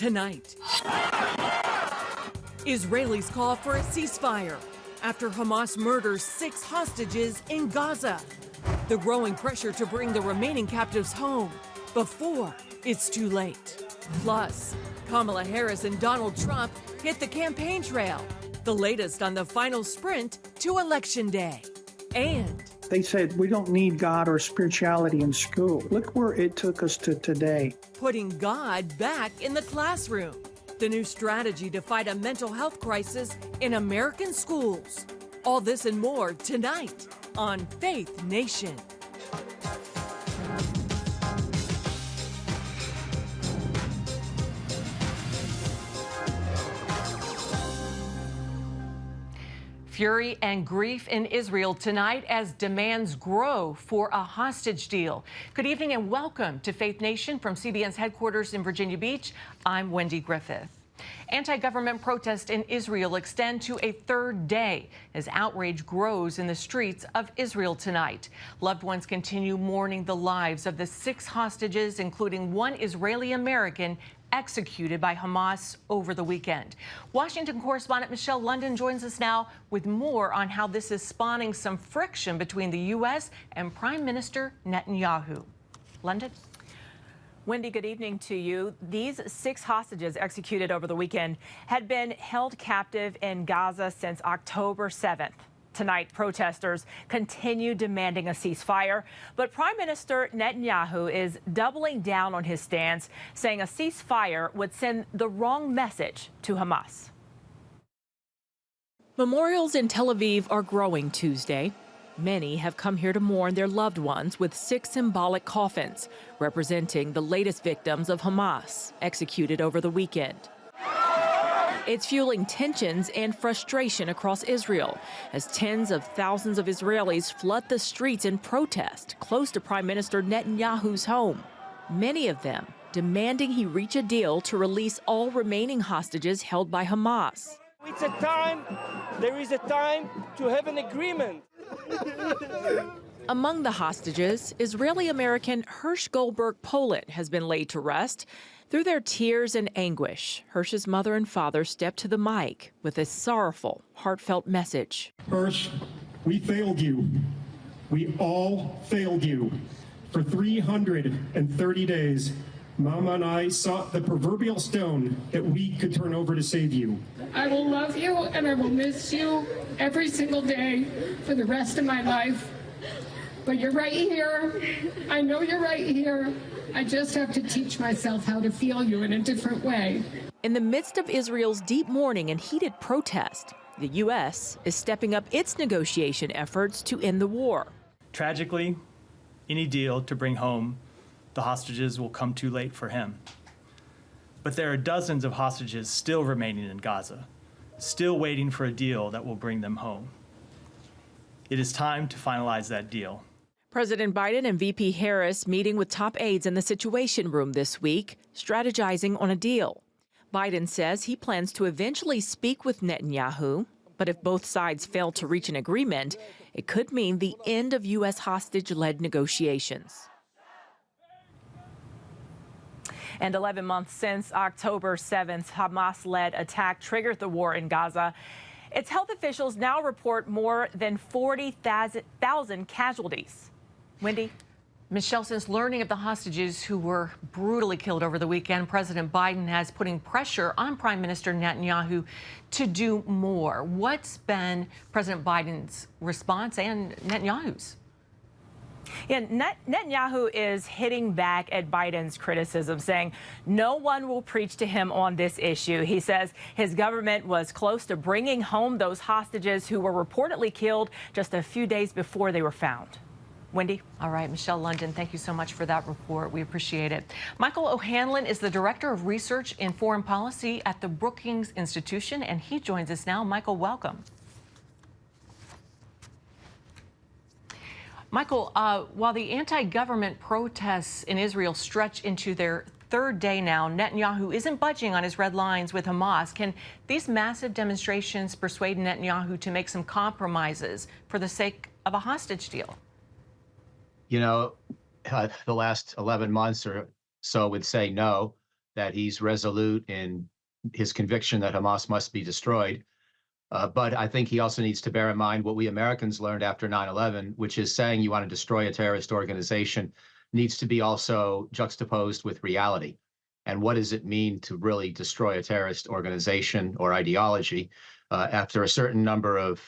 tonight. Israelis call for a ceasefire after Hamas murders 6 hostages in Gaza. The growing pressure to bring the remaining captives home before it's too late. Plus, Kamala Harris and Donald Trump hit the campaign trail. The latest on the final sprint to Election Day. And they said we don't need God or spirituality in school. Look where it took us to today. Putting God back in the classroom. The new strategy to fight a mental health crisis in American schools. All this and more tonight on Faith Nation. Fury and grief in Israel tonight as demands grow for a hostage deal. Good evening and welcome to Faith Nation from CBN's headquarters in Virginia Beach. I'm Wendy Griffith. Anti-government protests in Israel extend to a third day as outrage grows in the streets of Israel tonight. Loved ones continue mourning the lives of the 6 hostages, including 1 Israeli American executed by Hamas over the weekend. Washington correspondent Michelle London joins us now with more on how this is spawning some friction between the U.S. and Prime Minister Netanyahu. London? Wendy, good evening to you. These 6 hostages executed over the weekend had been held captive in Gaza since October 7th. Tonight, protesters continue demanding a ceasefire, but Prime Minister Netanyahu is doubling down on his stance, saying a ceasefire would send the wrong message to Hamas. Memorials in Tel Aviv are growing Tuesday. Many have come here to mourn their loved ones with 6 symbolic coffins representing the latest victims of Hamas executed over the weekend. It's fueling tensions and frustration across Israel as tens of thousands of Israelis flood the streets in protest close to Prime Minister Netanyahu's home. Many of them demanding he reach a deal to release all remaining hostages held by Hamas. There is a time to have an agreement. Among the hostages, Israeli-American Hirsch Goldberg Poland has been laid to rest. Through their tears and anguish, Hirsch's mother and father stepped to the mic with a sorrowful, heartfelt message. Hirsch, we failed you. We all failed you. For 330 days, Mama and I sought the proverbial stone that we could turn over to save you. I will love you and I will miss you every single day for the rest of my life. But you're right here. I know you're right here. I just have to teach myself how to feel you in a different way. In the midst of Israel's deep mourning and heated protest, the U.S. is stepping up its negotiation efforts to end the war. Tragically, any deal to bring home the hostages will come too late for him. But there are dozens of hostages still remaining in Gaza, still waiting for a deal that will bring them home. It is time to finalize that deal. President Biden and VP Harris meeting with top aides in the Situation Room this week, strategizing on a deal. Biden says he plans to eventually speak with Netanyahu, but if both sides fail to reach an agreement, it could mean the end of U.S. hostage-led negotiations. And 11 months since October 7th, Hamas-led attack triggered the war in Gaza. Its health officials now report more than 40,000 casualties. Wendy? Michelle, since learning of the hostages who were brutally killed over the weekend, President Biden has putting pressure on Prime Minister Netanyahu to do more. What's been President Biden's response and Netanyahu's? Yeah, Netanyahu is hitting back at Biden's criticism, saying no one will preach to him on this issue. He says his government was close to bringing home those hostages who were reportedly killed just a few days before they were found. Wendy? All right, Michelle London, thank you so much for that report. We appreciate it. Michael O'Hanlon is the Director of Research in Foreign Policy at the Brookings Institution, and he joins us now. Michael, welcome. Michael, while the anti-government protests in Israel stretch into their third day now, Netanyahu isn't budging on his red lines with Hamas. Can these massive demonstrations persuade Netanyahu to make some compromises for the sake of a hostage deal? You know, the last 11 months or so would say no. that he's resolute in his conviction that Hamas must be destroyed. But I think he also needs to bear in mind what we Americans learned after 9/11, which is saying you want to destroy a terrorist organization needs to be also juxtaposed with reality. And what does it mean to really destroy a terrorist organization or ideology? After a certain number of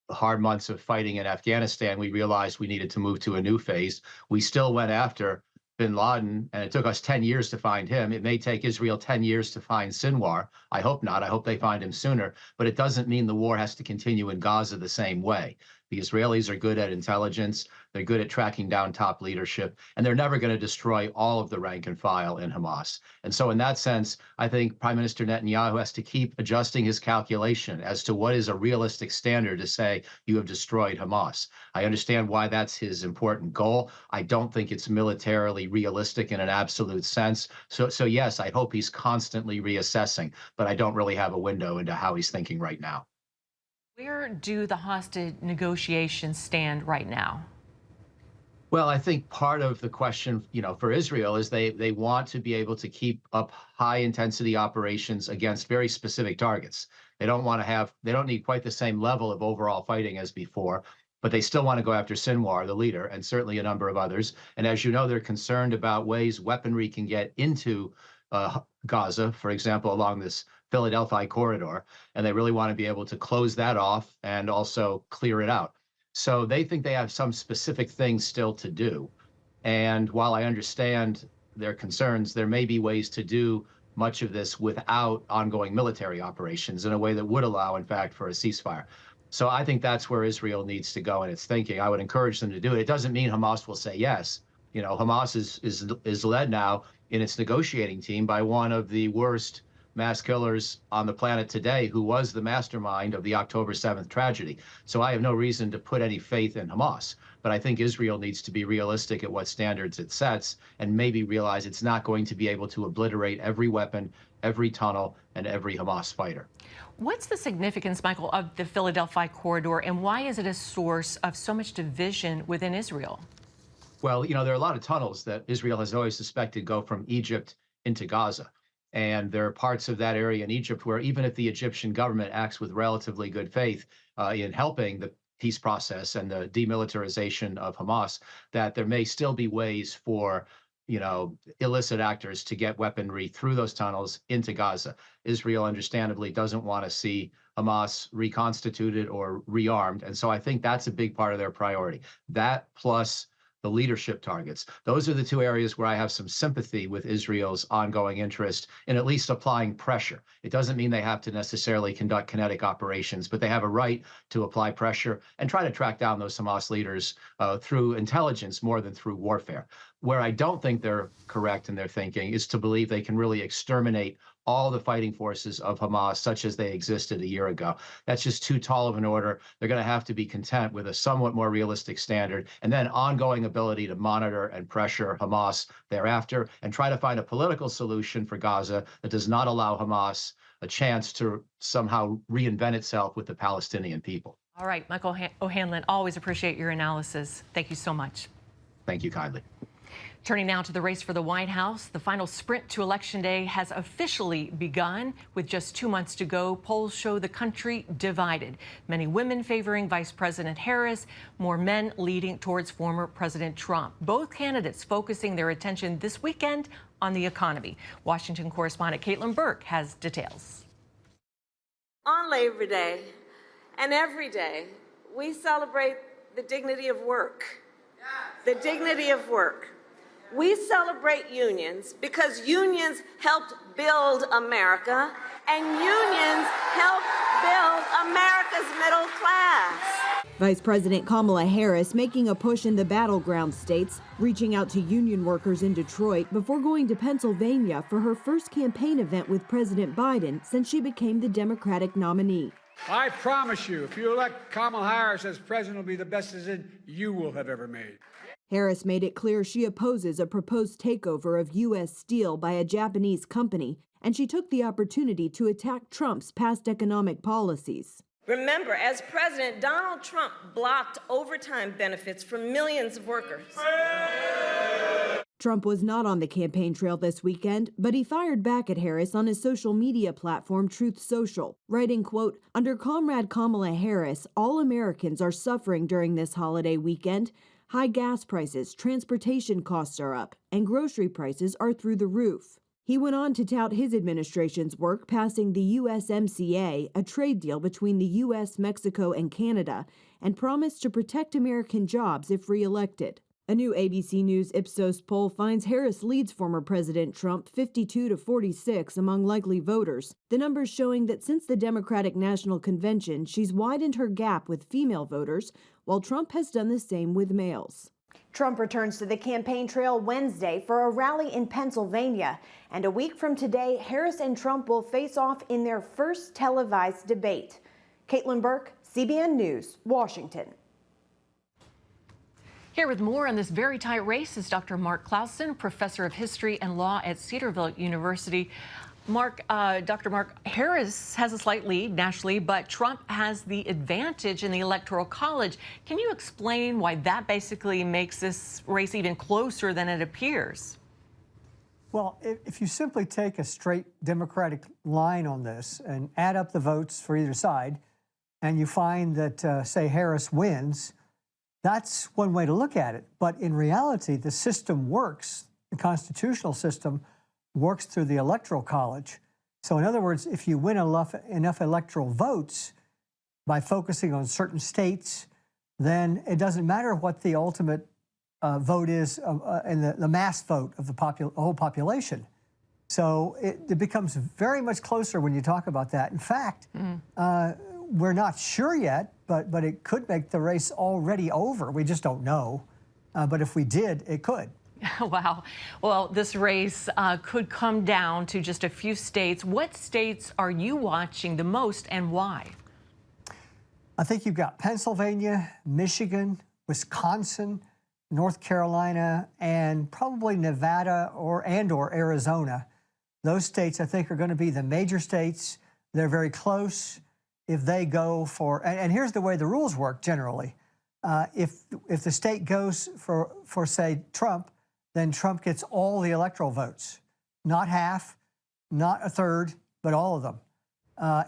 hard months of fighting in Afghanistan, we realized we needed to move to a new phase. We still went after bin Laden, and it took us 10 years to find him. It may take Israel 10 years to find Sinwar. I hope not. I hope they find him sooner. But it doesn't mean the war has to continue in Gaza the same way. The Israelis are good at intelligence. They're good at tracking down top leadership, and they're never going to destroy all of the rank and file in Hamas. And so in that sense, I think Prime Minister Netanyahu has to keep adjusting his calculation as to what is a realistic standard to say you have destroyed Hamas. I understand why that's his important goal. I don't think it's militarily realistic in an absolute sense. So yes, I hope he's constantly reassessing, but I don't really have a window into how he's thinking right now. Where do the hostage negotiations stand right now? Well, I think part of the question, for Israel is they want to be able to keep up high intensity operations against very specific targets. They don't need quite the same level of overall fighting as before, but they still want to go after Sinwar, the leader, and certainly a number of others. And as you know, they're concerned about ways weaponry can get into Gaza, for example, along this Philadelphia corridor, and they really want to be able to close that off and also clear it out. So they think they have some specific things still to do. And while I understand their concerns, there may be ways to do much of this without ongoing military operations in a way that would allow, in fact, for a ceasefire. So I think that's where Israel needs to go in its thinking. I would encourage them to do it. It doesn't mean Hamas will say yes. Hamas is led now in its negotiating team by one of the worst mass killers on the planet today, who was the mastermind of the October 7th tragedy. So I have no reason to put any faith in Hamas. But I think Israel needs to be realistic at what standards it sets and maybe realize it's not going to be able to obliterate every weapon, every tunnel, and every Hamas fighter. What's the significance, Michael, of the Philadelphia corridor, and why is it a source of so much division within Israel? Well, there are a lot of tunnels that Israel has always suspected go from Egypt into Gaza. And there are parts of that area in Egypt where even if the Egyptian government acts with relatively good faith in helping the peace process and the demilitarization of Hamas, that there may still be ways for illicit actors to get weaponry through those tunnels into Gaza. Israel understandably doesn't want to see Hamas reconstituted or rearmed. And so I think that's a big part of their priority. That plus the leadership targets. Those are the two areas where I have some sympathy with Israel's ongoing interest in at least applying pressure. It doesn't mean they have to necessarily conduct kinetic operations, but they have a right to apply pressure and try to track down those Hamas leaders through intelligence more than through warfare. Where I don't think they're correct in their thinking is to believe they can really exterminate all the fighting forces of Hamas such as they existed a year ago. That's just too tall of an order. They're going to have to be content with a somewhat more realistic standard and then ongoing ability to monitor and pressure Hamas thereafter and try to find a political solution for Gaza that does not allow Hamas a chance to somehow reinvent itself with the Palestinian people. All right, Michael O'Hanlon, always appreciate your analysis. Thank you so much. Thank you kindly. Turning now to the race for the White House, the final sprint to Election Day has officially begun. With just 2 months to go, polls show the country divided. Many women favoring Vice President Harris, more men leading towards former President Trump. Both candidates focusing their attention this weekend on the economy. Washington correspondent Caitlin Burke has details. On Labor Day and every day, we celebrate the dignity of work. The dignity of work. We celebrate unions because unions helped build America, and unions help build America's middle class. Vice President Kamala Harris making a push in the battleground states, reaching out to union workers in Detroit before going to Pennsylvania for her first campaign event with President Biden since she became the Democratic nominee. I promise you, if you elect Kamala Harris as president, it'll be the best decision you will have ever made. Harris made it clear she opposes a proposed takeover of U.S. steel by a Japanese company, and she took the opportunity to attack Trump's past economic policies. Remember, as president, Donald Trump blocked overtime benefits for millions of workers. Trump was not on the campaign trail this weekend, but he fired back at Harris on his social media platform Truth Social, writing, quote, "Under Comrade Kamala Harris, all Americans are suffering during this holiday weekend. High gas prices, transportation costs are up, and grocery prices are through the roof." He went on to tout his administration's work passing the USMCA, a trade deal between the U.S., Mexico, and Canada, and promised to protect American jobs if reelected. A new ABC News Ipsos poll finds Harris leads former President Trump 52-46 among likely voters, the numbers showing that since the Democratic National Convention, she's widened her gap with female voters, while Trump has done the same with males. Trump returns to the campaign trail Wednesday for a rally in Pennsylvania, and a week from today, Harris and Trump will face off in their first televised debate. Caitlin Burke, CBN News, Washington. Here with more on this very tight race is Dr. Mark Clausen, professor of history and law at Cedarville University. Dr. Mark, Harris has a slight lead nationally, but Trump has the advantage in the Electoral College. Can you explain why that basically makes this race even closer than it appears? Well, if you simply take a straight Democratic line on this and add up the votes for either side, and you find that, say, Harris wins, that's one way to look at it. But in reality, the system works, the constitutional system works through the Electoral College. So in other words, if you win enough electoral votes by focusing on certain states, then it doesn't matter what the ultimate vote is in the mass vote of the whole population. So it becomes very much closer when you talk about that. In fact, we're not sure yet, but it could make the race already over. We just don't know. But if we did, it could. Wow. Well, this race could come down to just a few states. What states are you watching the most and why? I think you've got Pennsylvania, Michigan, Wisconsin, North Carolina, and probably Nevada or Arizona. Those states, I think, are going to be the major states. They're very close. If they go for, and here's the way the rules work generally. If the state goes for say, Trump, then Trump gets all the electoral votes. Not half, not a third, but all of them.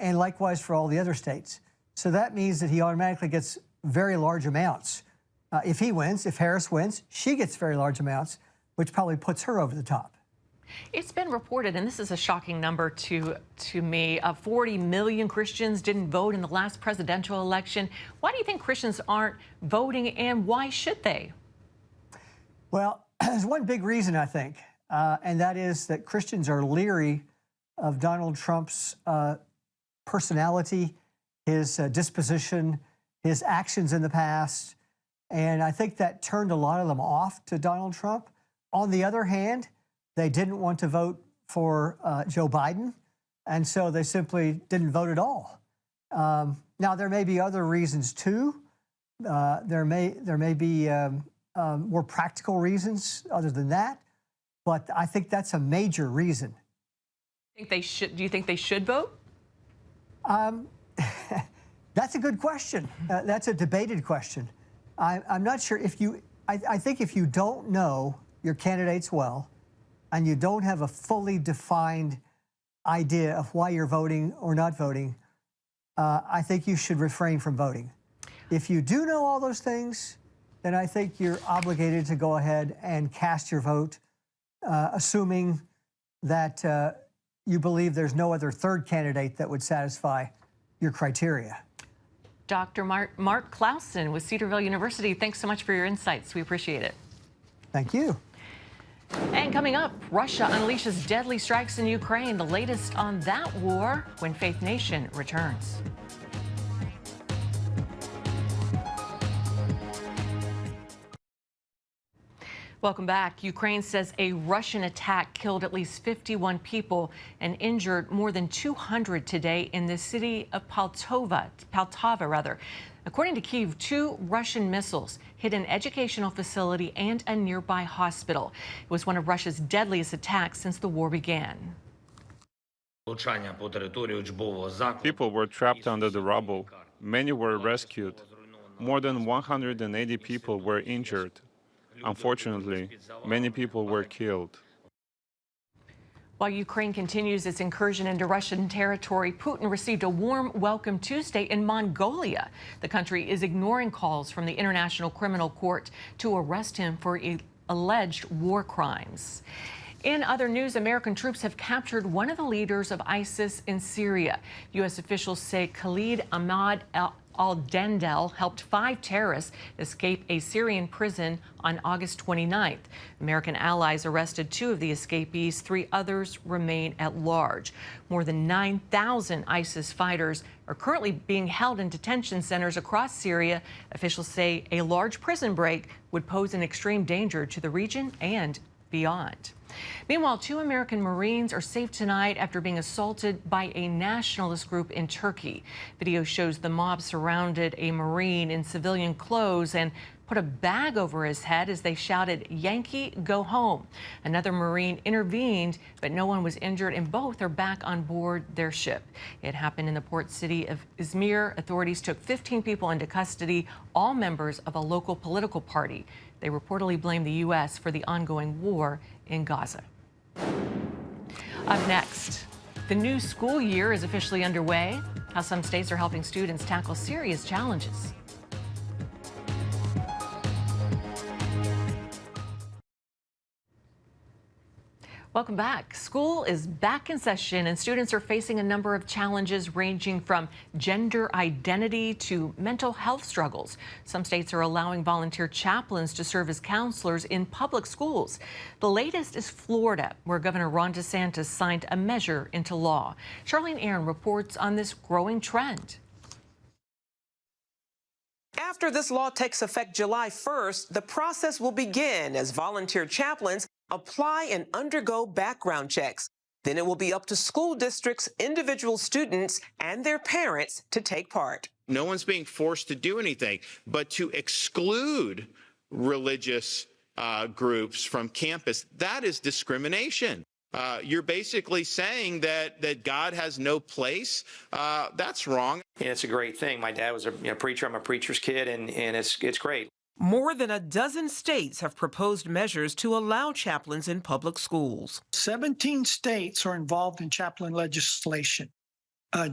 And likewise for all the other states. So that means that he automatically gets very large amounts. If he wins, if Harris wins, she gets very large amounts, which probably puts her over the top. It's been reported, and this is a shocking number to me, 40 million Christians didn't vote in the last presidential election. Why do you think Christians aren't voting, and why should they? Well, there's one big reason, I think, and that is that Christians are leery of Donald Trump's personality, his disposition, his actions in the past, and I think that turned a lot of them off to Donald Trump. On the other hand, they didn't want to vote for Joe Biden, and so they simply didn't vote at all. Now, there may be other reasons, too. There may be more practical reasons other than that, but I think that's a major reason. Do you think they should vote? That's a good question. That's a debated question. I'm not sure if you, I think if you don't know your candidates well, and you don't have a fully defined idea of why you're voting or not voting, I think you should refrain from voting. If you do know all those things, then I think you're obligated to go ahead and cast your vote, assuming that you believe there's no other third candidate that would satisfy your criteria. Dr. Mark Clausen with Cedarville University, thanks so much for your insights. We appreciate it. Thank you. And coming up, Russia unleashes deadly strikes in Ukraine. The latest on that war when Faith Nation returns. Welcome back. Ukraine says a Russian attack killed at least 51 people and injured more than 200 today in the city of Poltava. According to Kyiv, 2 Russian missiles hit an educational facility and a nearby hospital. It was one of Russia's deadliest attacks since the war began. People were trapped under the rubble. Many were rescued. More than 180 people were injured. Unfortunately, many people were killed. While Ukraine continues its incursion into Russian territory, Putin received a warm welcome Tuesday in Mongolia. The country is ignoring calls from the International Criminal Court to arrest him for alleged war crimes. In other news, American troops have captured one of the leaders of ISIS in Syria. U.S. officials say Khalid Ahmad al-Dendel helped 5 terrorists escape a Syrian prison on August 29th. American allies arrested 2 of the escapees. 3 others remain at large. More than 9,000 ISIS fighters are currently being held in detention centers across Syria. Officials say a large prison break would pose an extreme danger to the region and beyond. Meanwhile, 2 American Marines are safe tonight after being assaulted by a nationalist group in Turkey. Video shows the mob surrounded a Marine in civilian clothes and put a bag over his head as they shouted, "Yankee, go home." Another Marine intervened, but no one was injured, and both are back on board their ship. It happened in the port city of Izmir. Authorities took 15 people into custody, all members of a local political party. They reportedly blame the U.S. for the ongoing war in Gaza. Up next, the new school year is officially underway. How some states are helping students tackle serious challenges. Welcome back. School is back in session, and students are facing a number of challenges ranging from gender identity to mental health struggles. Some states are allowing volunteer chaplains to serve as counselors in public schools. The latest is Florida, where Governor Ron DeSantis signed a measure into law. Charlene Aaron reports on this growing trend. After this law takes effect July 1st, the process will begin as volunteer chaplains apply and undergo background checks. Then it will be up to school districts, individual students, and their parents to take part. No one's being forced to do anything, but to exclude religious groups from campus, that is discrimination. You're basically saying that God has no place. That's wrong. Yeah, it's a great thing. My dad was a preacher. I'm a preacher's kid, and it's great. More than a dozen states have proposed measures to allow chaplains in public schools. 17 states are involved in chaplain legislation.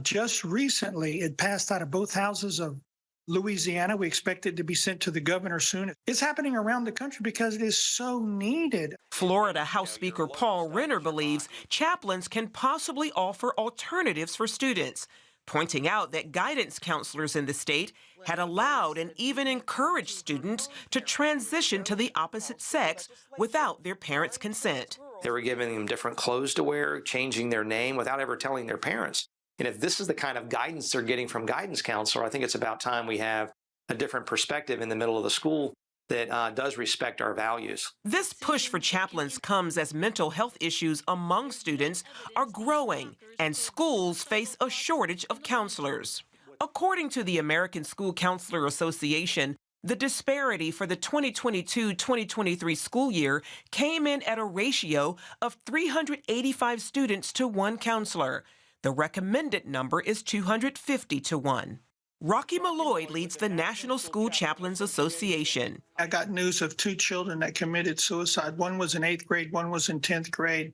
Just recently, it passed out of both houses of Louisiana. We expect it to be sent to the governor soon. It's happening around the country because it is so needed. Florida House Speaker Paul Renner believes chaplains can possibly offer alternatives for students, pointing out that guidance counselors in the state had allowed and even encouraged students to transition to the opposite sex without their parents' consent. They were giving them different clothes to wear, changing their name without ever telling their parents. And if this is the kind of guidance they're getting from guidance counselor, I think it's about time we have a different perspective in the middle of the school that does respect our values. This push for chaplains comes as mental health issues among students are growing and schools face a shortage of counselors. According to the American School Counselor Association, the disparity for the 2022-2023 school year came in at a ratio of 385 students to 1 counselor. The recommended number is 250 to 1. Rocky Malloy leads the National School Chaplains Association. I got news of 2 children that committed suicide. One was in 8th grade, one was in 10th grade.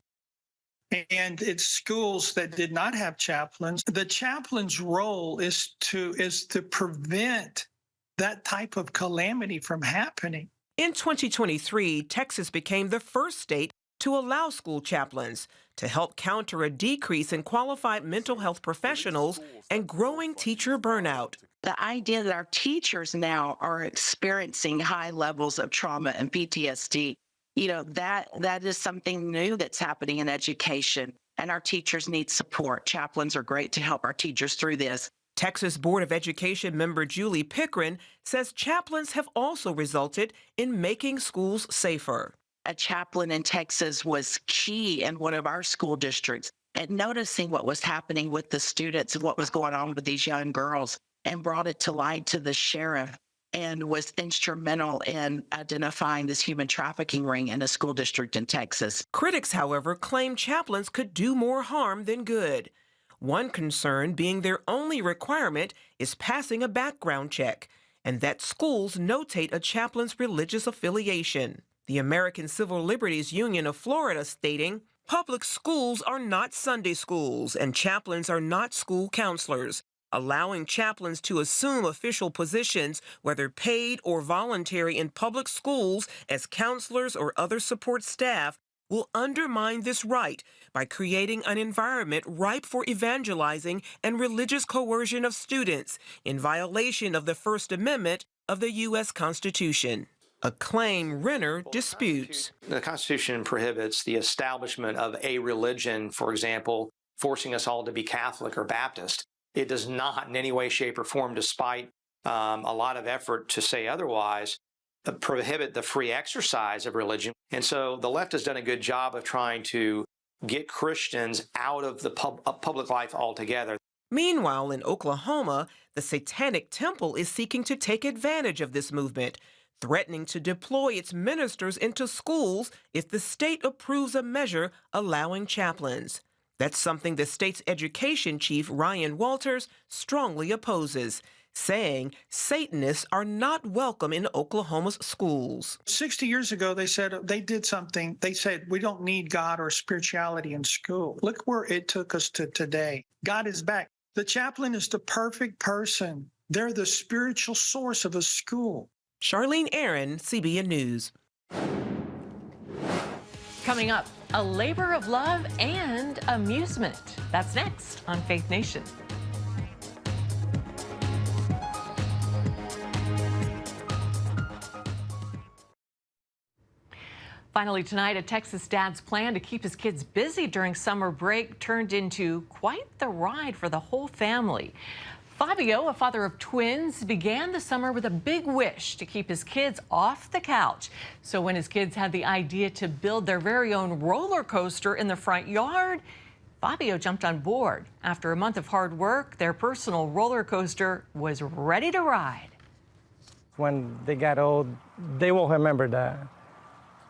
And it's schools that did not have chaplains. The chaplain's role is to prevent that type of calamity from happening. In 2023, Texas became the first state to allow school chaplains to help counter a decrease in qualified mental health professionals and growing teacher burnout. The idea that our teachers now are experiencing high levels of trauma and PTSD, that is something new that's happening in education, and our teachers need support. Chaplains are great to help our teachers through this. Texas Board of Education member Julie Pickren says chaplains have also resulted in making schools safer. A chaplain in Texas was key in one of our school districts at noticing what was happening with the students and what was going on with these young girls, and brought it to light to the sheriff, and was instrumental in identifying this human trafficking ring in a school district in Texas. Critics, however, claim chaplains could do more harm than good. One concern being their only requirement is passing a background check. and that schools notate a chaplain's religious affiliation. The American Civil Liberties Union of Florida stating, public schools are not Sunday schools and chaplains are not school counselors. Allowing chaplains to assume official positions, whether paid or voluntary, in public schools as counselors or other support staff will undermine this right by creating an environment ripe for evangelizing and religious coercion of students in violation of the First Amendment of the U.S. Constitution. A claim Renner disputes. The Constitution prohibits the establishment of a religion, for example, forcing us all to be Catholic or Baptist. It does not in any way, shape, or form, despite a lot of effort to say otherwise, prohibit the free exercise of religion. And so the left has done a good job of trying to get Christians out of the public life altogether. Meanwhile, in Oklahoma, the Satanic Temple is seeking to take advantage of this movement, threatening to deploy its ministers into schools if the state approves a measure allowing chaplains. That's something the state's education chief, Ryan Walters, strongly opposes, saying Satanists are not welcome in Oklahoma's schools. 60 years ago, they said they did something. They said, we don't need God or spirituality in school. Look where it took us to today. God is back. The chaplain is the perfect person. They're the spiritual source of a school. Charlene Aaron, CBN News. Coming up, a labor of love and amusement. That's next on Faith Nation. Finally tonight, a Texas dad's plan to keep his kids busy during summer break turned into quite the ride for the whole family. Fabio, a father of twins, began the summer with a big wish to keep his kids off the couch. So when his kids had the idea to build their very own roller coaster in the front yard, Fabio jumped on board. After a month of hard work, their personal roller coaster was ready to ride. When they get old, they will remember that.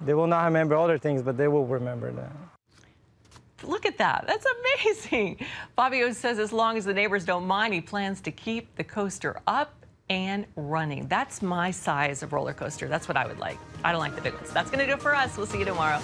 They will not remember other things, but they will remember that. Look at that. That's amazing. Fabio says as long as the neighbors don't mind, he plans to keep the coaster up and running. That's my size of roller coaster. That's what I would like. I don't like the big ones. That's going to do it for us. We'll see you tomorrow.